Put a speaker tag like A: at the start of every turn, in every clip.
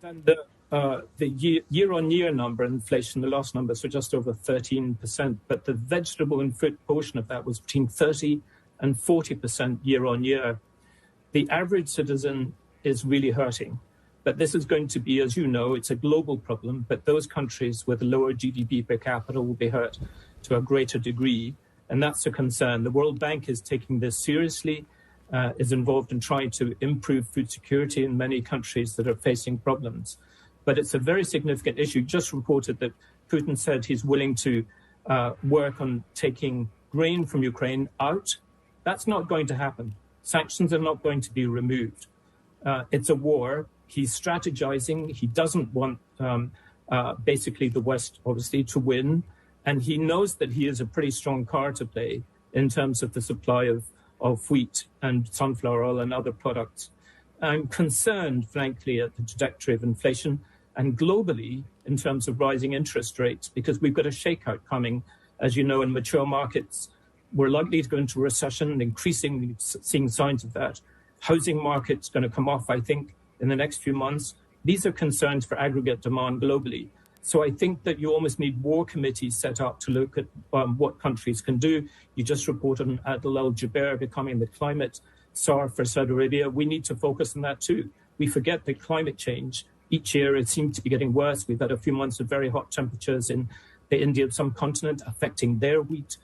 A: Then the year-on-year number inflation, the last numbers were just over 13%, but the vegetable and fruit portion of that was between 30 and 40% year-on-year. The average citizen is really hurting. But this is going to be, as you know, it's a global problem, but those countries with lower GDP per capita will be hurt to a greater degree, and that's a concern. The World Bank is taking this seriously, is involved in trying to improve food security in many countries that are facing problems. But it's a very significant issue. Just reported that Putin said he's willing to work on taking grain from Ukraine out. That's not going to happen. Sanctions are not going to be removed. It's a war. He's strategizing. He doesn't want basically the West, obviously, to win. And he knows that he is a pretty strong card to play in terms of the supply of wheat and sunflower oil and other products. I'm concerned, frankly, at the trajectory of inflation and globally in terms of rising interest rates, because we've got a shakeout coming. As you know, in mature markets, we're likely to go into recession and increasingly seeing signs of that. Housing market's going to come off, I think, in the next few months. These are concerns for aggregate demand globally. So I think that you almost need war committees set up to look at what countries can do. You just reported on Adel Al-Jubeir becoming the climate czar for Saudi Arabia. We need to focus on that too. We forget that climate change, each year it seems to be getting worse. We've had a few months of very hot temperatures in the Indian subcontinent affecting their wheat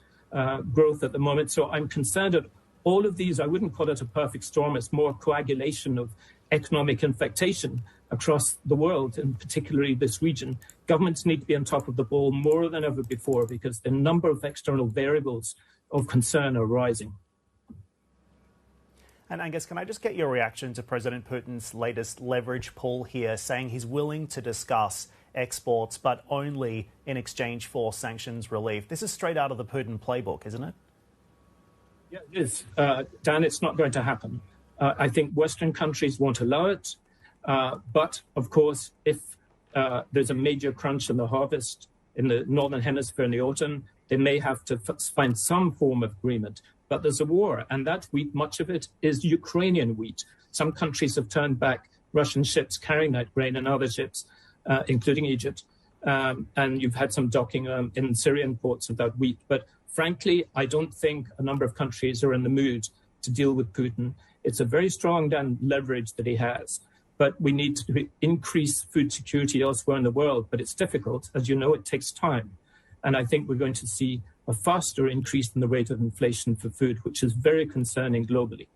A: growth at the moment. So I'm concerned at all of these. I wouldn't call it a perfect storm. It's more coagulation of economic infectation across the world, and particularly this region. Governments need to be on top of the ball more than ever before because the number of external variables of concern are rising.
B: And Angus, can I just get your reaction to President Putin's latest leverage pull here, saying he's willing to discuss exports, but only in exchange for sanctions relief? This is straight out of the Putin playbook, isn't it?
A: Yeah, it is. Dan, it's not going to happen. I think Western countries won't allow it. But, of course, if there's a major crunch in the harvest in the Northern Hemisphere in the autumn, they may have to find some form of agreement. But there's a war, and that wheat, much of it is Ukrainian wheat. Some countries have turned back Russian ships carrying that grain and other ships, including Egypt. And you've had some docking in Syrian ports of that wheat. But frankly, I don't think a number of countries are in the mood to deal with Putin. It's a very strong leverage that he has. But we need to increase food security elsewhere in the world. But it's difficult. As you know, it takes time. And I think we're going to see a faster increase in the rate of inflation for food, which is very concerning globally.